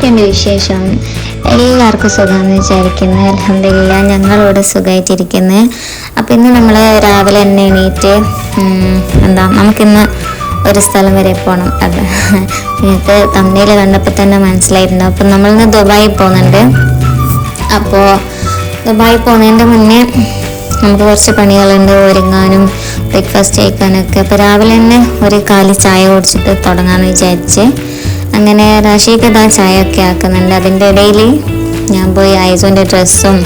എന്തൊക്കെയുണ്ട് വിശേഷം? എല്ലാവർക്കും സുഖമെന്ന് വിചാരിക്കുന്നു. അൽഹംദുലില്ലാ, ഞങ്ങളിവിടെ സുഖമായിട്ടിരിക്കുന്നു. അപ്പോൾ ഇന്ന് നമ്മൾ രാവിലെ തന്നെ എണീറ്റ് നമുക്കിന്ന് ഒരു സ്ഥലം വരെ പോകണം. അത് നിങ്ങൾക്ക് തമ്മിൽ കണ്ടപ്പോൾ തന്നെ മനസ്സിലായിരുന്നു. അപ്പം നമ്മളിന്ന് ദുബായിൽ പോകുന്നുണ്ട്. അപ്പോൾ ദുബായിൽ പോകുന്നതിൻ്റെ മുന്നേ നമുക്ക് കുറച്ച് പണികളുണ്ട്, ഒരുങ്ങാനും ബ്രേക്ക്ഫാസ്റ്റ് കഴിക്കാനൊക്കെ. അപ്പോൾ രാവിലെ തന്നെ ഒരു കാലി ചായ കുടിച്ചിട്ട് തുടങ്ങാമെന്ന് വിചാരിച്ച് അങ്ങനെ റാഷിക്ക് ചായ ഒക്കെ ആക്കുന്നുണ്ട്. അതിൻ്റെ ഇടയിൽ ഞാൻ പോയി ഐസോൻ്റെ ഡ്രസ്സും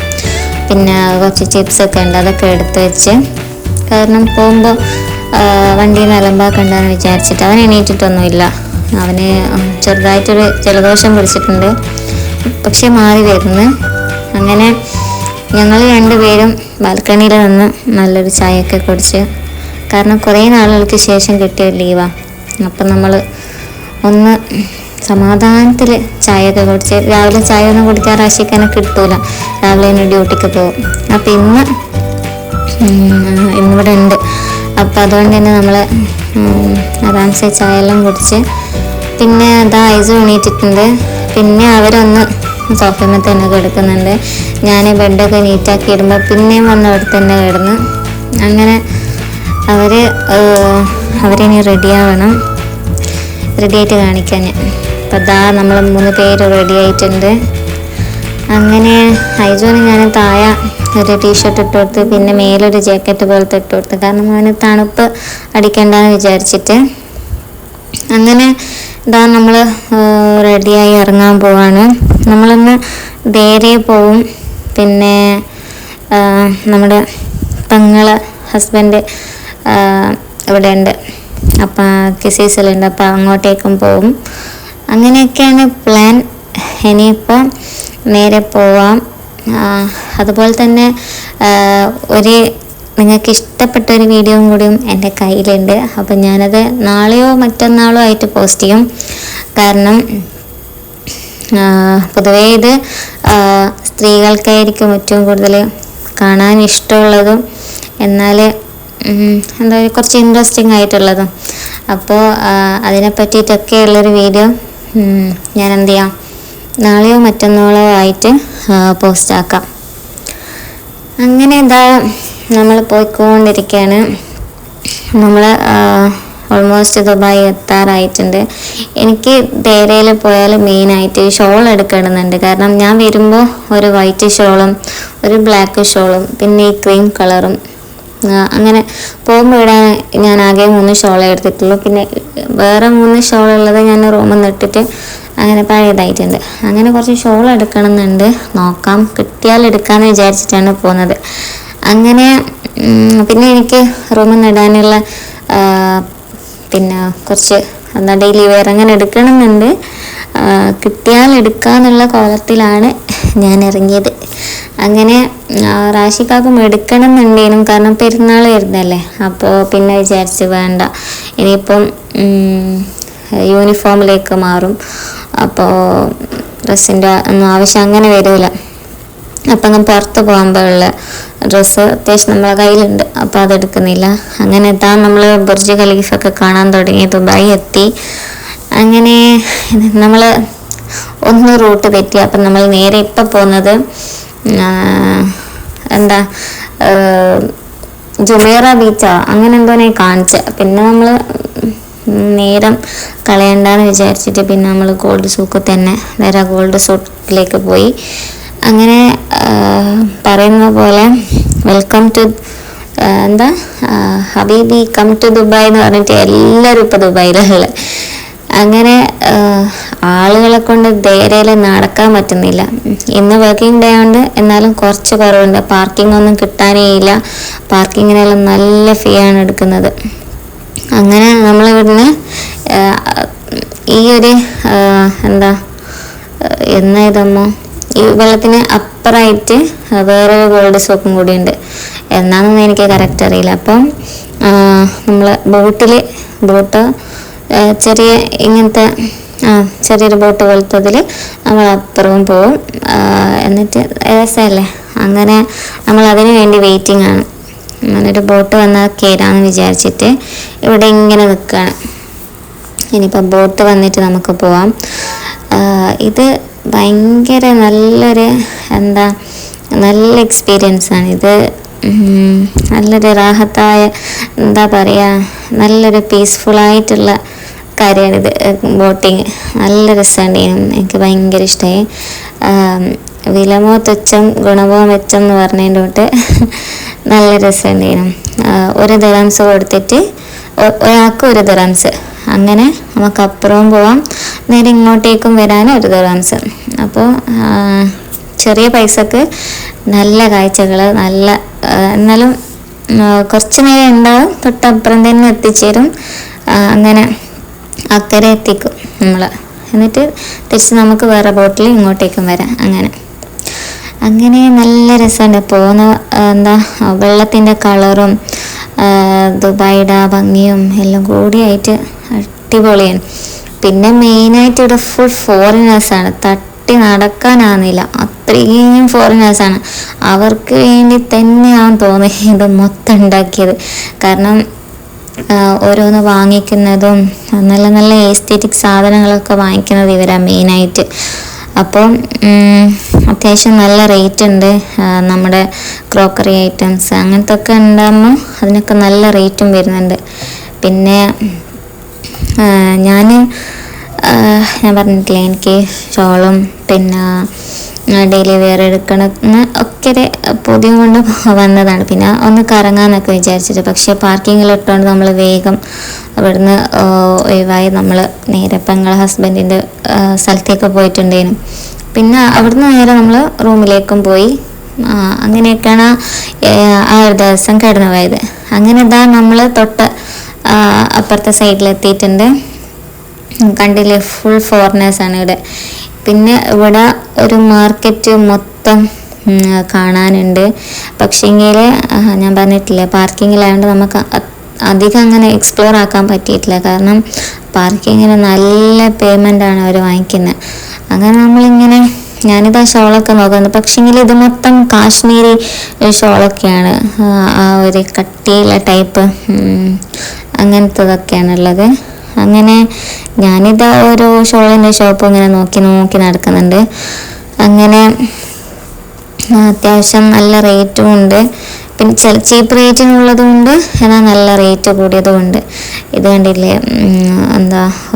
പിന്നെ കുറച്ച് ചിപ്സൊക്കെ ഉണ്ട്, അതൊക്കെ എടുത്ത് വെച്ച്, കാരണം പോകുമ്പോൾ വണ്ടിയിൽ നിന്ന് അലമ്പാക്കണ്ടെന്ന് വിചാരിച്ചിട്ട്. അവൻ എണീറ്റിട്ടൊന്നുമില്ല, അവന് ചെറുതായിട്ടൊരു ജലദോഷം പിടിച്ചിട്ടുണ്ട്, പക്ഷെ മാറി വരുന്നു. അങ്ങനെ ഞങ്ങൾ രണ്ടുപേരും ബാൽക്കണിയിൽ നിന്ന് നല്ലൊരു ചായയൊക്കെ കുടിച്ച്, കാരണം കുറേ നാളുകൾക്ക് ശേഷം കിട്ടിയ ലീവാണ്. അപ്പം നമ്മൾ ഒന്ന് സമാധാനത്തിൽ ചായയൊക്കെ കുടിച്ച്, രാവിലെ ചായ ഒന്നും കുടിക്കാൻ റാഷിക്കാനെ കിട്ടൂല, രാവിലെ തന്നെ ഡ്യൂട്ടിക്ക് പോകും. അപ്പം ഇന്നിവിടെ ഉണ്ട്. അപ്പം അതുകൊണ്ട് തന്നെ നമ്മൾ ആരാംസെ ചായ എല്ലാം കുടിച്ച്, പിന്നെ ഐസ് എണീറ്റിട്ടുണ്ട്. പിന്നെ അവരൊന്ന് സോഫയിൽ തന്നെ കിടക്കുന്നുണ്ട്. ഞാൻ ബെഡൊക്കെ നീറ്റാക്കി ഇടുമ്പോൾ പിന്നെയും വന്ന് അവിടെ തന്നെ കിടന്ന്. അങ്ങനെ അവരിനി റെഡിയാവണം, റെഡിയായിട്ട് കാണിക്കാൻ ഞാൻ. അപ്പോൾ നമ്മൾ 3 പേര് റെഡി ആയിട്ടുണ്ട്. അങ്ങനെ ഐജോന് ഞാൻ താഴെ ഒരു ടീഷർട്ട് ഇട്ട് കൊടുത്ത്, പിന്നെ മേലൊരു ജാക്കറ്റ് പോലത്തെ ഇട്ട് കൊടുത്ത്, കാരണം അവന് തണുപ്പ് അടിക്കണ്ടെന്ന് വിചാരിച്ചിട്ട്. അങ്ങനെ നമ്മൾ റെഡിയായി ഇറങ്ങാൻ പോവാണ്. നമ്മളൊന്ന് ദേരെ പോവും, പിന്നെ നമ്മുടെ പെങ്ങളെ ഹസ്ബൻഡ് ഇവിടെ ഉണ്ട്, അപ്പം കിസീസിലുണ്ട്, അപ്പം അങ്ങോട്ടേക്കും പോവും. അങ്ങനെയൊക്കെയാണ് പ്ലാൻ. ഇനിയിപ്പോൾ നേരെ പോവാം. അതുപോലെ തന്നെ നിങ്ങൾക്ക് ഇഷ്ടപ്പെട്ട ഒരു വീഡിയോയും കൂടിയും എൻ്റെ കയ്യിലുണ്ട്. അപ്പം ഞാനത് നാളെയോ മറ്റന്നാളോ ആയിട്ട് പോസ്റ്റ് ചെയ്യും. കാരണം പൊതുവേ ഇത് സ്ത്രീകൾക്കായിരിക്കും ഏറ്റവും കൂടുതൽ കാണാൻ ഇഷ്ടമുള്ളതും, എന്നാൽ കുറച്ച് ഇൻട്രസ്റ്റിംഗ് ആയിട്ടുള്ളതും. അപ്പോൾ അതിനെ പറ്റിയിട്ടൊക്കെ ഉള്ളൊരു വീഡിയോ ഞാൻ എന്ത് ചെയ്യാം, നാളെയോ മറ്റന്നാളോ ആയിട്ട് പോസ്റ്റ് ആക്കാം. അങ്ങനെ നമ്മൾ പോയിക്കൊണ്ടിരിക്കുകയാണ്. നമ്മൾ ഓൾമോസ്റ്റ് ദുബായ് എത്താറായിട്ടുണ്ട്. എനിക്ക് ദേരയിൽ പോയാൽ മെയിനായിട്ട് ഷോൾ എടുക്കണമെന്നുണ്ട്. കാരണം ഞാൻ വരുമ്പോൾ ഒരു വൈറ്റ് ഷോളും ഒരു ബ്ലാക്ക് ഷോളും പിന്നെ ഈ ക്രീം കളറും, അങ്ങനെ പോകുമ്പോൾ ഇടാൻ ഞാൻ ആകെ 3 ഷോളേ എടുത്തിട്ടുള്ളൂ. പിന്നെ വേറെ 3 ഷോളുള്ളത് ഞാൻ റൂമിൽ നിന്ന് ഇട്ടിട്ട് അങ്ങനെ പഴയതായിട്ടുണ്ട്. അങ്ങനെ കുറച്ച് ഷോൾ എടുക്കണമെന്നുണ്ട്, നോക്കാം, കിട്ടിയാൽ എടുക്കാമെന്ന് വിചാരിച്ചിട്ടാണ് പോകുന്നത്. അങ്ങനെ പിന്നെ എനിക്ക് റൂമിൽ നിന്ന് ഇടാനുള്ള പിന്നെ കുറച്ച് ഡെയിലി വെയർ അങ്ങനെ എടുക്കണമെന്നുണ്ട്. കിട്ടിയാൽ എടുക്കാന്നുള്ള കോലത്തിലാണ് ഞാൻ ഇറങ്ങിയത്. അങ്ങനെ റാഷിക്കാക്കും എടുക്കണം എന്നുണ്ടേനും, കാരണം പെരുന്നാൾ വരുന്നല്ലേ. അപ്പോൾ പിന്നെ വിചാരിച്ച് വേണ്ട, ഇനിയിപ്പം യൂണിഫോമിലേക്ക് മാറും, അപ്പോൾ ഡ്രസ്സിൻ്റെ ഒന്നും ആവശ്യം അങ്ങനെ വരില്ല. അപ്പം അങ്ങ് പുറത്ത് പോകുമ്പോഴുള്ള ഡ്രസ്സ് അത്യാവശ്യം നമ്മളെ കയ്യിലുണ്ട്, അപ്പോൾ അതെടുക്കുന്നില്ല. അങ്ങനെ നമ്മൾ ബുർജ് ഖലീഫൊക്കെ കാണാൻ തുടങ്ങി, ദുബായ് എത്തി. അങ്ങനെ നമ്മൾ ഒന്ന് റൂട്ട് തെറ്റി. അപ്പം നമ്മൾ നേരെ ഇപ്പം പോകുന്നത് ജുമേറ ബീച്ചാ, അങ്ങനെ എന്തോ ഞാൻ കാണിച്ചത്. പിന്നെ നമ്മൾ നേരം കളയണ്ടെന്ന് വിചാരിച്ചിട്ട് പിന്നെ നമ്മൾ ഗോൾഡ് സൂക്ക് തന്നെ നേരെ ഗോൾഡ് സൂക്കിലേക്ക് പോയി. അങ്ങനെ പറയുന്ന പോലെ വെൽക്കം ടു ഹബീബി കം ടു ദുബായ് എന്ന് പറഞ്ഞിട്ട് എല്ലാവരും ഇപ്പോൾ ദുബായിലുള്ള. അങ്ങനെ ആളുകളെ കൊണ്ട് ദേരയിൽ നടക്കാൻ പറ്റുന്നില്ല. ഇന്ന് വർക്കിംഗ് ഡേ ഉണ്ട്, എന്നാലും കുറച്ച് കുറവുണ്ട്. പാർക്കിംഗ് ഒന്നും കിട്ടാനേ ഇല്ല, പാർക്കിങ്ങിനെല്ലാം നല്ല ഫീ ആണ് എടുക്കുന്നത്. അങ്ങനെ നമ്മളിവിടുന്ന് ഈ ഒരു ഇതമ്മോ ഈ വെള്ളത്തിന് അപ്പുറമായിട്ട് വേറൊരു ഗോൾഡ് സോപ്പും കൂടി ഉണ്ട്, എന്നാണെന്ന് എനിക്ക് കറക്റ്റ് അറിയില്ല. അപ്പം നമ്മൾ ബോട്ട് ചെറിയ ഇങ്ങനത്തെ ചെറിയൊരു ബോട്ട് പോലത്തതിൽ നമ്മൾ അപ്പുറവും പോവും. എന്നിട്ട് രസമല്ലേ, അങ്ങനെ നമ്മൾ അതിന് വേണ്ടി വെയിറ്റിംഗ് ആണ്. അങ്ങനൊരു ബോട്ട് വന്നാൽ കയറാമെന്ന് വിചാരിച്ചിട്ട് ഇവിടെ ഇങ്ങനെ നിൽക്കുകയാണ്. ഇനിയിപ്പോൾ ബോട്ട് വന്നിട്ട് നമുക്ക് പോവാം. ഇത് ഭയങ്കര നല്ലൊരു നല്ല എക്സ്പീരിയൻസ് ആണ് ഇത്. നല്ലൊരു റാഹത്തായ നല്ലൊരു പീസ്ഫുള്ളായിട്ടുള്ള കാര്യമാണിത്. ബോട്ടിങ് നല്ല രസമുണ്ടായിരുന്നു, എനിക്ക് ഭയങ്കര ഇഷ്ടമായി. വിലമോ തുച്ഛം ഗുണമോ മെച്ചം എന്ന് പറഞ്ഞതിൻ്റെ തൊട്ട് നല്ല രസമുണ്ടായിരുന്നു. 1 ദിർഹംസ് കൊടുത്തിട്ട് ഒരാൾക്ക് 1 ദിർഹംസ്, അങ്ങനെ നമുക്ക് അപ്പുറവും പോവാം, നേരെ ഇങ്ങോട്ടേക്കും വരാൻ 1 ദിർഹംസ്. അപ്പോൾ ചെറിയ പൈസക്ക് നല്ല കാഴ്ചകൾ, എന്നാലും കുറച്ച് നേരം ഉണ്ടാവും, തൊട്ടപ്പുറം തന്നെ എത്തിച്ചേരും. അങ്ങനെ അക്കരെ എത്തിക്കും നമ്മൾ, എന്നിട്ട് തിരിച്ച് നമുക്ക് വേറെ ബോട്ടിൽ ഇങ്ങോട്ടേക്കും വരാം. അങ്ങനെ നല്ല രസമുണ്ട്. പോകുന്ന വെള്ളത്തിൻ്റെ കളറും ദുബായിയുടെ ഭംഗിയും എല്ലാം കൂടിയായിട്ട് അടിപൊളിയാണ്. പിന്നെ മെയിനായിട്ട് ഇവിടെ ഫുൾ ഫോറിനേഴ്സാണ്, തട്ടി നടക്കാനാകുന്നില്ല, അത്രയും ഫോറിനേഴ്സാണ്. അവർക്ക് വേണ്ടി തന്നെയാണെന്ന് തോന്നി ഇത് മൊത്തം ഉണ്ടാക്കിയത്. കാരണം ഓരോന്ന് വാങ്ങിക്കുന്നതും നല്ല നല്ല എസ്തറ്റിക് സാധനങ്ങളൊക്കെ വാങ്ങിക്കുന്നത് ഇവരാണ് മെയിനായിട്ട്. അപ്പോൾ അത്യാവശ്യം നല്ല റേറ്റ് ഉണ്ട്. നമ്മുടെ ക്രോക്കറി ഐറ്റംസ് അങ്ങനത്തെ ഒക്കെ ഉണ്ടാകുമ്പോൾ അതിനൊക്കെ നല്ല റേറ്റും വരുന്നുണ്ട്. പിന്നെ ഞാൻ പറഞ്ഞിട്ടില്ലേ, എനിക്ക് ഷോളും പിന്നെ ഡെയിലി വെയർ എടുക്കണമെന്ന് ഒക്കെ പുതിയ കൊണ്ട് വന്നതാണ്. പിന്നെ ഒന്ന് കറങ്ങാമെന്നൊക്കെ വിചാരിച്ചിട്ട്, പക്ഷേ പാർക്കിങ്ങിലിട്ടുകൊണ്ട് നമ്മൾ വേഗം അവിടുന്ന് ഒഴിവായി നമ്മൾ നേരെ പെങ്ങളെ ഹസ്ബൻഡിൻ്റെ സ്ഥലത്തേക്ക് പോയിട്ടുണ്ടേനും. പിന്നെ അവിടുന്ന് നേരെ നമ്മൾ റൂമിലേക്കും പോയി. അങ്ങനെയൊക്കെയാണ് ആ ഒരു ദിവസം കടന്നു പോയത്. അങ്ങനെ നമ്മൾ തൊട്ട് അപ്പുറത്തെ സൈഡിലെത്തിയിട്ടുണ്ട്. കണ്ടില്ലേ, ഫുൾ ഫോറിനേഴ്സാണ് ഇവിടെ. പിന്നെ ഇവിടെ ഒരു മാർക്കറ്റ് മൊത്തം കാണാനുണ്ട്. പക്ഷേങ്കിൽ ഞാൻ പറഞ്ഞിട്ടില്ലേ, പാർക്കിങ്ങിലായതുകൊണ്ട് നമുക്ക് അധികം അങ്ങനെ എക്സ്പ്ലോർ ആക്കാൻ പറ്റിയിട്ടില്ല. കാരണം പാർക്കിങ്ങിന് നല്ല പേയ്മെൻ്റാണ് അവർ വാങ്ങിക്കുന്നത്. അങ്ങനെ നമ്മളിങ്ങനെ ഞാനിതാ ഷോളൊക്കെ നോക്കുന്നത്. പക്ഷേങ്കിൽ ഇത് മൊത്തം കാശ്മീരി ഷോളൊക്കെയാണ്, ആ ഒരു കട്ടിയുള്ള ടൈപ്പ് അങ്ങനത്തതൊക്കെയാണുള്ളത്. അങ്ങനെ ഞാനിതാ ഓരോ ഷോളിൻ്റെ ഷോപ്പ് ഇങ്ങനെ നോക്കി നടക്കുന്നുണ്ട്. അങ്ങനെ അത്യാവശ്യം നല്ല റേറ്റും ഉണ്ട്. പിന്നെ ചീപ്പ് റേറ്റിനുള്ളതും ഉണ്ട്, എന്നാൽ നല്ല റേറ്റ് കൂടിയതും ഉണ്ട്. ഇത് കണ്ടില്ലേ,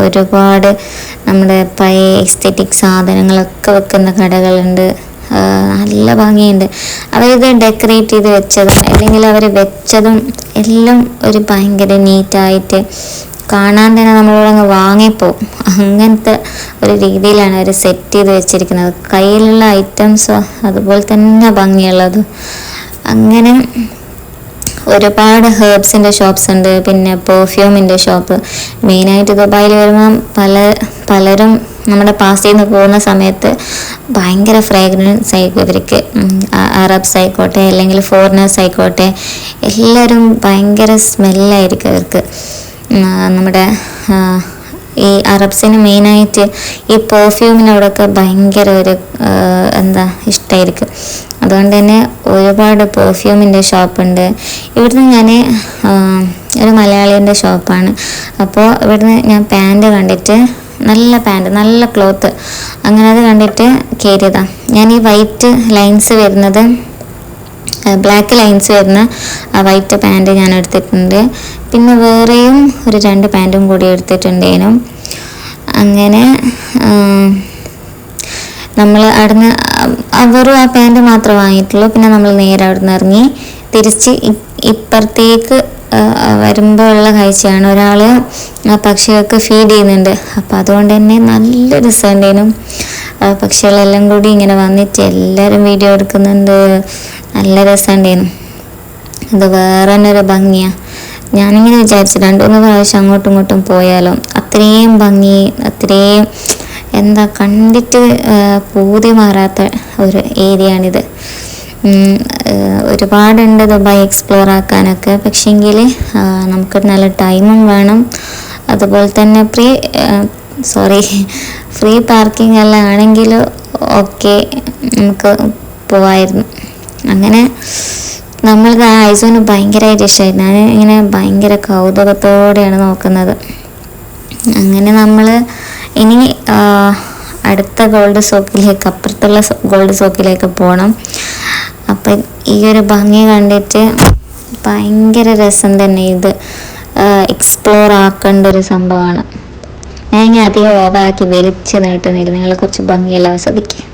ഒരുപാട് നമ്മുടെ പഴയ എസ്തറ്റിക് സാധനങ്ങളൊക്കെ വെക്കുന്ന കടകളുണ്ട്. നല്ല ഭംഗിയുണ്ട്. അവരിത് ഡെക്കറേറ്റ് ചെയ്ത് വെച്ചതും അല്ലെങ്കിൽ അവർ വെച്ചതും എല്ലാം ഒരു ഭയങ്കര നീറ്റായിട്ട് കാണാൻ തന്നെ നമ്മളോടങ്ങ് വാങ്ങിപ്പോവും. അങ്ങനത്തെ ഒരു രീതിയിലാണ് അവർ സെറ്റ് ചെയ്ത് വെച്ചിരിക്കുന്നത്. കയ്യിലുള്ള ഐറ്റംസോ അതുപോലെ തന്നെ ഭംഗിയുള്ളതും. അങ്ങനെ ഒരുപാട് ഹെർബ്സിൻ്റെ ഷോപ്സ് ഉണ്ട്. പിന്നെ പെർഫ്യൂമിൻ്റെ ഷോപ്പ്. മെയിനായിട്ട് ദുബായിൽ വരുമ്പം പലരും നമ്മുടെ പാസ് ചെയ്ത് പോകുന്ന സമയത്ത് ഭയങ്കര ഫ്രാഗ്രൻസ് ആയിരിക്കും ഇവർക്ക്. അറബ്സ് ആയിക്കോട്ടെ അല്ലെങ്കിൽ ഫോറിനേഴ്സ് ആയിക്കോട്ടെ, എല്ലാവരും ഭയങ്കര സ്മെല്ലായിരിക്കും അവർക്ക്. നമ്മുടെ ഈ അറബ്സിന് മെയിനായിട്ട് ഈ പെർഫ്യൂമിനോടൊക്കെ ഭയങ്കര ഒരു ഇഷ്ടമായിരിക്കും. അതുകൊണ്ട് തന്നെ ഒരുപാട് പെർഫ്യൂമിൻ്റെ ഷോപ്പുണ്ട്. ഇവിടുന്ന് ഞാൻ ഒരു മലയാളീൻ്റെ ഷോപ്പാണ്. അപ്പോൾ ഇവിടുന്ന് ഞാൻ പാൻറ് കണ്ടിട്ട്, നല്ല പാൻറ്, നല്ല ക്ലോത്ത്, അങ്ങനെ അത് കണ്ടിട്ട് കയറിയതാണ്. ഞാൻ ഈ വൈറ്റ് ലൈൻസ് വരുന്നത്, ബ്ലാക്ക് ലൈൻസ് വരുന്ന ആ വൈറ്റ് പാൻറ് ഞാൻ എടുത്തിട്ടുണ്ട്. പിന്നെ വേറെയും ഒരു 2 പാൻറ്റും കൂടി എടുത്തിട്ടുണ്ടേനും. അങ്ങനെ നമ്മൾ അവിടുന്ന് വെറും ആ പാൻറ് മാത്രമേ വാങ്ങിയിട്ടുള്ളൂ. പിന്നെ നമ്മൾ നേരെ അവിടുന്ന് ഇറങ്ങി തിരിച്ച് ഇപ്പുറത്തേക്ക് വരുമ്പോൾ ഉള്ള കാഴ്ചയാണ്. ഒരാൾ പക്ഷികൾക്ക് ഫീഡ് ചെയ്യുന്നുണ്ട്. അപ്പോൾ അതുകൊണ്ട് തന്നെ നല്ല രസമുണ്ടേനും. പക്ഷികളെല്ലാം കൂടി ഇങ്ങനെ വന്നിട്ട് എല്ലാവരും വീഡിയോ എടുക്കുന്നുണ്ട്. നല്ല രസമുണ്ടേനും. അത് വേറെ തന്നെ ഒരു ഭംഗിയാണ്. ഞാനിങ്ങനെ വിചാരിച്ചു 2-3 പ്രാവശ്യം അങ്ങോട്ടും ഇങ്ങോട്ടും പോയാലോ. അത്രയും ഭംഗി, അത്രയും കണ്ടിട്ട് പൂതി മാറാത്ത ഒരു ഏരിയയാണിത്. ഒരുപാടുണ്ട് ദുബായ് എക്സ്പ്ലോർ ആക്കാനൊക്കെ. പക്ഷേങ്കിൽ നമുക്ക് നല്ല ടൈമും വേണം. അതുപോലെ തന്നെ ഫ്രീ പാർക്കിംഗ് എല്ലാം ആണെങ്കിൽ ഓക്കെ, നമുക്ക് പോവായിരുന്നു. അങ്ങനെ നമ്മൾക്ക് ആ ഐസോന് ഭയങ്കരമായിട്ട് ഇഷ്ടമായി. ഞാൻ ഇങ്ങനെ ഭയങ്കര കൗതുകത്തോടെയാണ് നോക്കുന്നത്. അങ്ങനെ നമ്മൾ ഇനി അടുത്ത ഗോൾഡ് സോക്കിലേക്ക്, അപ്പുറത്തുള്ള ഗോൾഡ് സോക്കിലേക്ക് പോകണം. അപ്പം ഈ ഒരു ഭംഗി കണ്ടിട്ട് ഭയങ്കര രസം തന്നെ. ഇത് എക്സ്പ്ലോർ ആക്കേണ്ട ഒരു സംഭവമാണ്. ഞാൻ ഇനി അധികം ഓവറാക്കി വലിച്ചു നീട്ടുന്നില്ല, നിങ്ങൾ കുറച്ച് ഭംഗിയെല്ലാം ആസ്വദിക്കുക.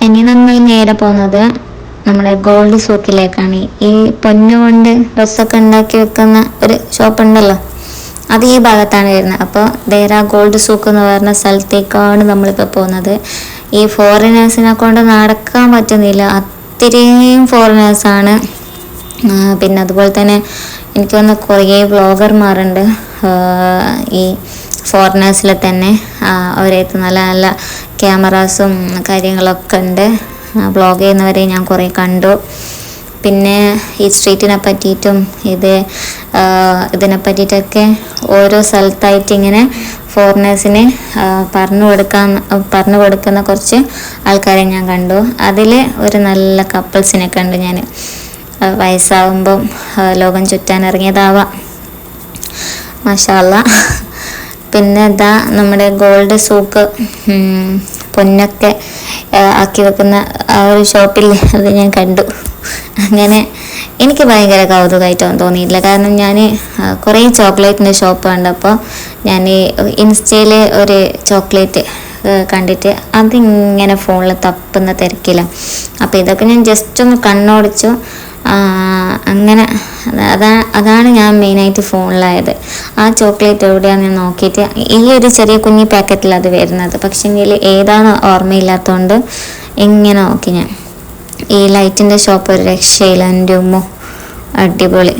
ഇനി നമ്മൾ നേരെ പോകുന്നത് നമ്മുടെ ഗോൾഡ് സൂക്കിലേക്കാണ്. ഈ പൊന്നുകൊണ്ട് ഡ്രസ്സൊക്കെ ഉണ്ടാക്കി വെക്കുന്ന ഒരു ഷോപ്പ് ഉണ്ടല്ലോ, അത് ഈ ഭാഗത്താണ് വരുന്നത്. അപ്പോൾ ദേര ഗോൾഡ് സൂക്ക് എന്ന് പറഞ്ഞ സ്ഥലത്തേക്കാണ് നമ്മളിപ്പോൾ പോകുന്നത്. ഈ ഫോറിനേഴ്സിനെ കൊണ്ട് നടക്കാൻ പറ്റുന്നില്ല, അത്രയും ഫോറിനേഴ്സാണ്. പിന്നെ അതുപോലെ തന്നെ എനിക്ക് തോന്നുന്നു കുറേ വ്ളോഗർമാരുണ്ട് ഈ ഫോറിനേഴ്സിൽ തന്നെ. അവരേത്ത് നല്ല നല്ല ക്യാമറാസും കാര്യങ്ങളൊക്കെ ഉണ്ട്. വ്ളോഗ് ചെയ്യുന്നവരെ ഞാൻ കുറേ കണ്ടു. പിന്നെ ഈ സ്ട്രീറ്റിനെ പറ്റിയിട്ടും ഇതിനെ പറ്റിയിട്ടൊക്കെ ഓരോ സ്ഥലത്തായിട്ട് ഇങ്ങനെ ഫോറിനേഴ്സിന് പറഞ്ഞു കൊടുക്കുന്ന കുറച്ച് ആൾക്കാരെ ഞാൻ കണ്ടു. അതിൽ ഒരു നല്ല കപ്പിൾസിനെ കണ്ടു ഞാൻ. വയസ്സാവുമ്പം ലോകം ചുറ്റാൻ ഇറങ്ങിയതാവാം, മാഷാ അല്ലാ. പിന്നെ ഇതാ നമ്മുടെ ഗോൾഡ് സൂക്ക്, പൊന്നൊക്കെ ആക്കി വെക്കുന്ന ആ ഒരു ഷോപ്പിൽ അത് ഞാൻ കണ്ടു. അങ്ങനെ എനിക്ക് ഭയങ്കര കൗതുകമായിട്ടൊന്നും തോന്നിയില്ല. കാരണം ഞാൻ കുറേ ചോക്ലേറ്റിൻ്റെ ഷോപ്പ് കണ്ടപ്പോൾ ഞാൻ ഇൻസ്റ്റയിൽ ഒരു ചോക്ലേറ്റ് കണ്ടിട്ട് അതിങ്ങനെ ഫോണിൽ തപ്പുന്ന തിരക്കില്ല. അപ്പോൾ ഇതൊക്കെ ഞാൻ ജസ്റ്റ് ഒന്ന് കണ്ണോടിച്ചു. അങ്ങനെ അതാണ് ഞാൻ മെയിനായിട്ട് ഫോണിലായത്. ആ ചോക്ലേറ്റ് എവിടെയാണെന്ന് നോക്കിയിട്ട് ഈ ഒരു ചെറിയ കുഞ്ഞി പാക്കറ്റിൽ അത് വരുന്നത്, പക്ഷെങ്കിൽ ഏതാണ് ഓർമ്മയില്ലാത്തതുകൊണ്ട് ഇങ്ങനെ നോക്കി ഞാൻ. ഈ ലൈറ്റിൻ്റെ ഷോപ്പ് ഒരു രക്ഷയില്ല, എൻ്റെ ഉമ്മ അടിപൊളി.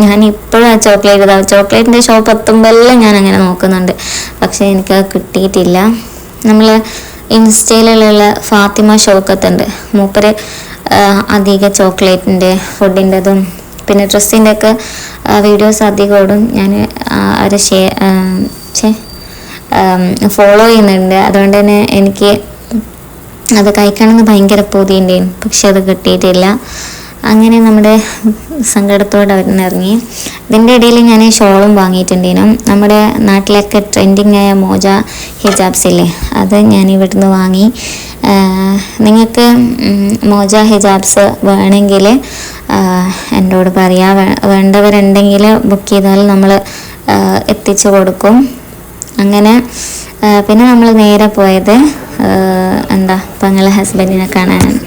ഞാൻ ഇപ്പോഴും ആ ചോക്ലേറ്റിൻ്റെ ഷോപ്പ് എത്തുമ്പോഴെല്ലാം ഞാൻ അങ്ങനെ നോക്കുന്നുണ്ട്, പക്ഷെ എനിക്കത് കിട്ടിയിട്ടില്ല. നമ്മൾ ഇൻസ്റ്റയിലുള്ള ഫാത്തിമ ഷോക്കത്തുണ്ട്, മൂപ്പര് അധിക ചോക്ലേറ്റിൻ്റെ ഫുഡിൻ്റെതും പിന്നെ ഡ്രസ്സിൻ്റെ ഒക്കെ വീഡിയോസ് അധികം ഇടും. ഞാൻ അവരെ ഫോളോ ചെയ്യുന്നുണ്ട്. അതുകൊണ്ട് തന്നെ എനിക്ക് അത് കഴിക്കണമെന്ന് ഭയങ്കര പൂതിയുണ്ടായിരുന്നു, പക്ഷെ അത് കിട്ടിയിട്ടില്ല. അങ്ങനെ നമ്മുടെ സങ്കടത്തോടെ ഇറങ്ങി. ഇതിൻ്റെ ഇടയിൽ ഞാൻ ഷോളും വാങ്ങിയിട്ടുണ്ടേനും. നമ്മുടെ നാട്ടിലൊക്കെ ട്രെൻഡിങ് ആയ മോജ ഹിജാബ്സ് ഇല്ലേ, അത് ഞാൻ ഇവിടുന്ന് വാങ്ങി. നിങ്ങൾക്ക് മോജ ഹിജാബ്സ് വേണമെങ്കിൽ എന്നോട് പറയാം, വേണ്ടവരുണ്ടെങ്കിൽ ബുക്ക് ചെയ്താൽ നമ്മൾ എത്തിച്ചു കൊടുക്കും. അങ്ങനെ പിന്നെ നമ്മൾ നേരെ പോയത് പെങ്ങളെ ഹസ്ബൻഡിനെ കാണാനാണ്.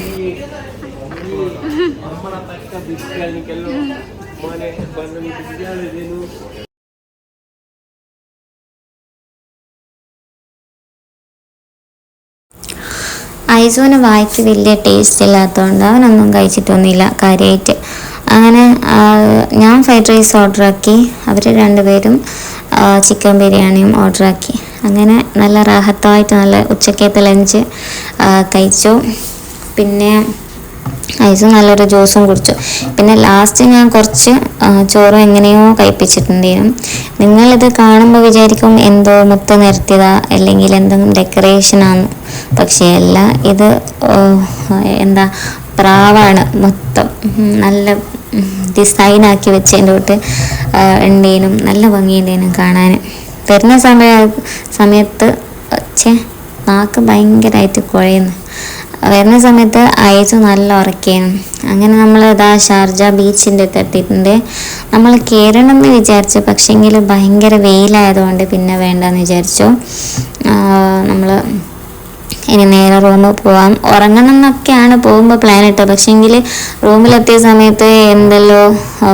ഐസോന് വായിക്ക് വലിയ ടേസ്റ്റ് ഇല്ലാത്തതുകൊണ്ട് അവനൊന്നും കഴിച്ചിട്ടൊന്നുമില്ല കാര്യമായിട്ട്. അങ്ങനെ ഞാൻ ഫ്രൈഡ് റൈസ് ഓർഡറാക്കി, അവർ രണ്ടുപേരും ചിക്കൻ ബിരിയാണിയും ഓർഡറാക്കി. അങ്ങനെ നല്ല റാഹത്തായിട്ട് നല്ല ഉച്ചക്കത്തെ ലഞ്ച് കഴിച്ചു. പിന്നെ ഐസും നല്ലൊരു ജ്യൂസും കുടിച്ചു. പിന്നെ ലാസ്റ്റ് ഞാൻ കുറച്ച് ചോറും എങ്ങനെയോ കഴിപ്പിച്ചിട്ടുണ്ടായിരുന്നു. നിങ്ങളിത് കാണുമ്പോൾ വിചാരിക്കും എന്തോ മുത്ത നിരത്തിയതാ അല്ലെങ്കിൽ എന്തെങ്കിലും ഡെക്കറേഷനാണ്, പക്ഷേ അല്ല, ഇത് പ്രാവാണ് മൊത്തം. നല്ല ഡിസൈനാക്കി വെച്ചതിൻ്റെ തൊട്ട് ഉണ്ടേനും നല്ല ഭംഗിയുണ്ടേനും കാണാൻ. വരുന്ന സമയത്ത് നാക്ക് ഭയങ്കരമായിട്ട് കുഴയുന്നു. വരുന്ന സമയത്ത് ഐസ് നല്ല ഉറക്കിയാണ്. അങ്ങനെ നമ്മൾ ഷാർജ ബീച്ചിൻ്റെ അടുത്ത് എത്തിയിട്ടുണ്ട്. നമ്മൾ കയറണം എന്ന് വിചാരിച്ചു, പക്ഷേങ്കിൽ ഭയങ്കര വെയിലായതുകൊണ്ട് പിന്നെ വേണ്ടെന്ന് വിചാരിച്ചു. നമ്മൾ ഇനി നേരെ റൂമിൽ പോവാം, ഉറങ്ങണം എന്നൊക്കെയാണ് പോകുമ്പോൾ പ്ലാൻ ഇട്ടത്. പക്ഷേങ്കിൽ റൂമിലെത്തിയ സമയത്ത് എന്തെല്ലോ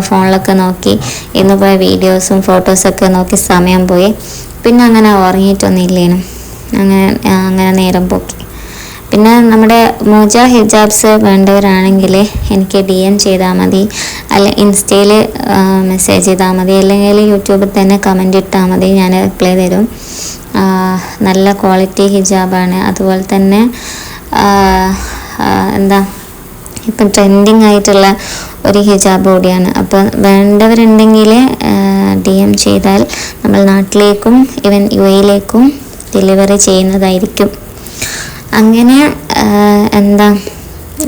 ഫോണിലൊക്കെ നോക്കി ഇന്ന് പോയ വീഡിയോസും ഫോട്ടോസൊക്കെ നോക്കി സമയം പോയി. പിന്നെ അങ്ങനെ ഉറങ്ങിയിട്ടൊന്നും ഇല്ലേനും. അങ്ങനെ നേരം പോക്കി. പിന്നെ നമ്മുടെ മോജ ഹിജാബ്സ് വേണ്ടവരാണെങ്കിൽ എനിക്ക് DM ചെയ്താൽ മതി, അല്ല ഇൻസ്റ്റയിൽ മെസ്സേജ് ചെയ്താൽ മതി, അല്ലെങ്കിൽ യൂട്യൂബിൽ തന്നെ കമൻ്റ് ഇട്ടാൽ മതി, ഞാൻ റിപ്ലൈ തരും. നല്ല ക്വാളിറ്റി ഹിജാബാണ്. അതുപോലെ തന്നെ എന്താ ഇപ്പം ട്രെൻഡിങ് ആയിട്ടുള്ള ഒരു ഹിജാബ് കൂടിയാണ്. അപ്പോൾ വേണ്ടവരുണ്ടെങ്കിൽ DM ചെയ്താൽ നമ്മൾ നാട്ടിലേക്കും ഈവൻ UAE-യിലേക്കും ഡെലിവറി ചെയ്യുന്നതായിരിക്കും. അങ്ങനെ എന്താ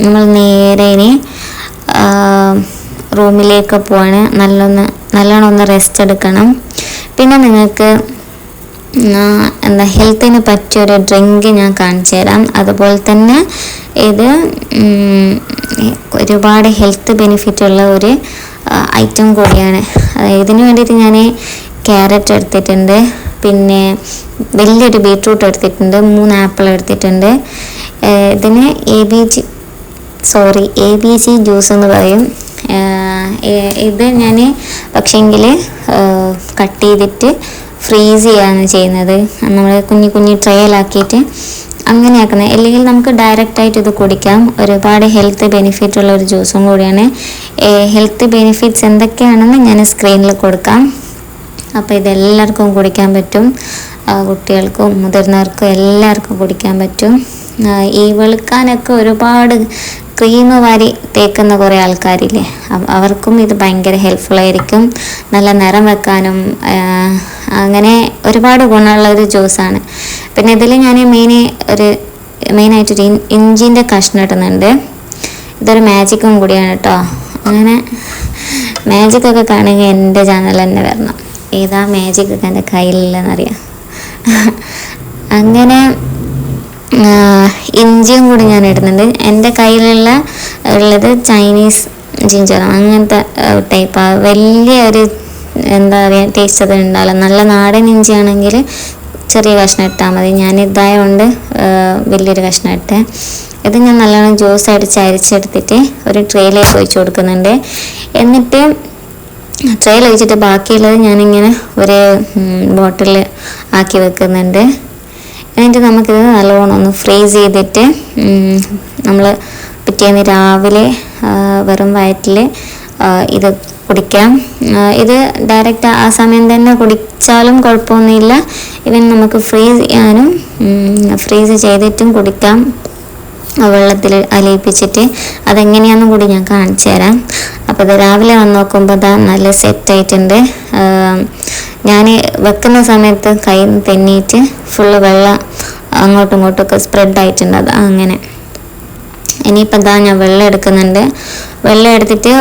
നമ്മൾ നേരെ ഇനി റൂമിലേക്ക് പോവാണ്. നല്ലോണം ഒന്ന് റെസ്റ്റ് എടുക്കണം. പിന്നെ നിങ്ങൾക്ക് എന്താ ഹെൽത്തിന് പറ്റിയൊരു ഡ്രിങ്ക് ഞാൻ കാണിച്ചു തരാം. അതുപോലെ തന്നെ ഇത് ഒരുപാട് ഹെൽത്ത് ബെനിഫിറ്റ് ഉള്ള ഒരു ഐറ്റം കൂടിയാണ്. ഇതിന് വേണ്ടിയിട്ട് ഞാൻ ക്യാരറ്റ് എടുത്തിട്ടുണ്ട്, പിന്നെ വലിയൊരു ബീട്രൂട്ട് എടുത്തിട്ടുണ്ട്, 3 ആപ്പിൾ എടുത്തിട്ടുണ്ട്. ഇതിന് ABC ജ്യൂസ് എന്ന് പറയും. ഇത് ഞാൻ പക്ഷേങ്കിൽ കട്ട് ചെയ്തിട്ട് ഫ്രീസ് ചെയ്യാണ് ചെയ്യുന്നത്. നമ്മൾ കുഞ്ഞു ട്രയലാക്കിയിട്ട് അങ്ങനെ ആക്കുന്നത്. അല്ലെങ്കിൽ നമുക്ക് ഡയറക്റ്റായിട്ട് ഇത് കുടിക്കാം. ഒരുപാട് ഹെൽത്ത് ബെനിഫിറ്റ് ഉള്ള ഒരു ജ്യൂസും കൂടിയാണ്. ഹെൽത്ത് ബെനിഫിറ്റ്സ് എന്തൊക്കെയാണെന്ന് ഞാൻ സ്ക്രീനിൽ കൊടുക്കാം. അപ്പോൾ ഇതെല്ലാവർക്കും കുടിക്കാൻ പറ്റും, കുട്ടികൾക്കും മുതിർന്നവർക്കും എല്ലാവർക്കും കുടിക്കാൻ പറ്റും. ഈ വെളുക്കാനൊക്കെ ഒരുപാട് ക്രീം വാരി തേക്കുന്ന കുറേ ആൾക്കാരില്ലേ, അവർക്കും ഇത് ഭയങ്കര ഹെൽപ്ഫുള്ളായിരിക്കും. നല്ല നിറം വെക്കാനും അങ്ങനെ ഒരുപാട് ഗുണമുള്ള ഒരു ജ്യൂസാണ്. പിന്നെ ഇതിൽ ഞാൻ മെയിനായിട്ടൊരു ഇഞ്ചിൻ്റെ കഷ്ണം ഇടുന്നുണ്ട്. ഇതൊരു മാജിക്കും കൂടിയാണ് കേട്ടോ. അങ്ങനെ മാജിക്കൊക്കെ കാണുമെങ്കിൽ എൻ്റെ ചാനൽ തന്നെ വരണം. ഏതാ മാജിക്കൊക്കെ എൻ്റെ കയ്യിലില്ലെന്നറിയാം. അങ്ങനെ ഇഞ്ചിയും കൂടി ഞാൻ ഇടുന്നുണ്ട്. എൻ്റെ കയ്യിലുള്ളത് ചൈനീസ് ജിഞ്ചർ, അങ്ങനത്തെ ടൈപ്പ്. വലിയ ഒരു എന്താ പറയുക ടേസ്റ്റ് അത് ഉണ്ടാവില്ല. നല്ല നാടൻ ഇഞ്ചിയാണെങ്കിൽ ചെറിയ കഷ്ണം ഇട്ടാൽ മതി. ഞാൻ ഇതായതുകൊണ്ട് വലിയൊരു കഷ്ണം ഇട്ടേ. ഇത് ഞാൻ നല്ലോണം ജ്യൂസ് അരിച്ചെടുത്തിട്ട് ഒരു ട്രേയിലേക്ക് ഒഴിച്ച് കൊടുക്കുന്നുണ്ട്. എന്നിട്ട് ട്രേയിൽ ഒഴിച്ചിട്ട് ബാക്കിയുള്ളത് ഞാനിങ്ങനെ ഒരു ബോട്ടിൽ ആക്കി വെക്കുന്നുണ്ട്. എന്നിട്ട് നമുക്കിത് നല്ലോണം ഒന്ന് ഫ്രീസ് ചെയ്തിട്ട് നമ്മൾ പിറ്റേന്ന് രാവിലെ വെറും വയറ്റിൽ ഇത് കുടിക്കാം. ഇത് ഡയറക്റ്റ് ആ സമയം തന്നെ കുടിച്ചാലും കുഴപ്പമൊന്നുമില്ല. ഇവൻ നമുക്ക് ഫ്രീസ് ചെയ്തിട്ടും കുടിക്കാം, വെള്ളത്തിൽ അലിയിപ്പിച്ചിട്ട്. അതെങ്ങനെയാണെന്നും കൂടി ഞാൻ കാണിച്ചു തരാം. അപ്പോൾ ഇത് രാവിലെ വന്ന് നോക്കുമ്പോൾ ഇതാ നല്ല സെറ്റായിട്ടുണ്ട്. ഞാൻ വെക്കുന്ന സമയത്ത് കയ്യിൽ നിന്ന് തെന്നിയിട്ട് ഫുള്ള് വെള്ളം അങ്ങോട്ടും ഇങ്ങോട്ടുമൊക്കെ സ്പ്രെഡായിട്ടുണ്ട്. അത് അങ്ങനെ. ഇനിയിപ്പോൾ ഇതാ ഞാൻ വെള്ളം എടുക്കുന്നുണ്ട്. വെള്ളം എടുത്തിട്ട്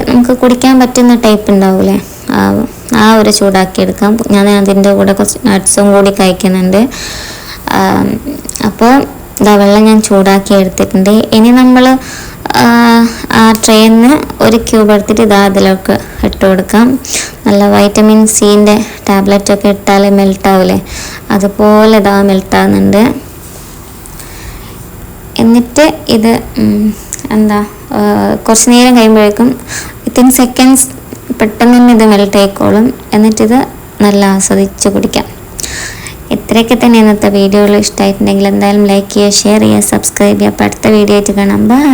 നമുക്ക് കുടിക്കാൻ പറ്റുന്ന ടൈപ്പ് ഉണ്ടാവില്ലേ, ആ ഒരു ചൂടാക്കി എടുക്കാം. ഞാൻ അതിൻ്റെ കൂടെ കുറച്ച് നട്ട്സും കൂടി കഴിക്കുന്നുണ്ട്. അപ്പോൾ ഇതാ വെള്ളം ഞാൻ ചൂടാക്കി എടുത്തിട്ടുണ്ട്. ഇനി നമ്മൾ ആ ട്രേയിൽ നിന്ന് ഒരു ക്യൂബ് എടുത്തിട്ട് ഇതാ അതിലൊക്കെ ഇട്ട് കൊടുക്കാം. നല്ല വൈറ്റമിൻ സിൻ്റെ ടാബ്ലറ്റൊക്കെ ഇട്ടാൽ മെൽട്ടാവില്ലേ, അതുപോലെ ഇതാ മെൽട്ടാകുന്നുണ്ട്. എന്നിട്ട് ഇത് കുറച്ച് നേരം കഴിയുമ്പോഴേക്കും വിത്തിൻ സെക്കൻഡ്സ് പെട്ടെന്ന് തന്നെ ഇത് മെൽട്ട് ആയിക്കോളും. എന്നിട്ടിത് നല്ല ആസ്വദിച്ച് കുടിക്കാം. ഇത്രയൊക്കെ തന്നെ ഇന്നത്തെ വീഡിയോകൾ ഇഷ്ടമായിട്ടുണ്ടെങ്കിൽ എന്തായാലും ലൈക്ക് ചെയ്യുക, ഷെയർ ചെയ്യുക, സബ്സ്ക്രൈബ് ചെയ്യുക. അപ്പോൾ അടുത്ത വീഡിയോ ആയിട്ട് കാണാം. ബൈ.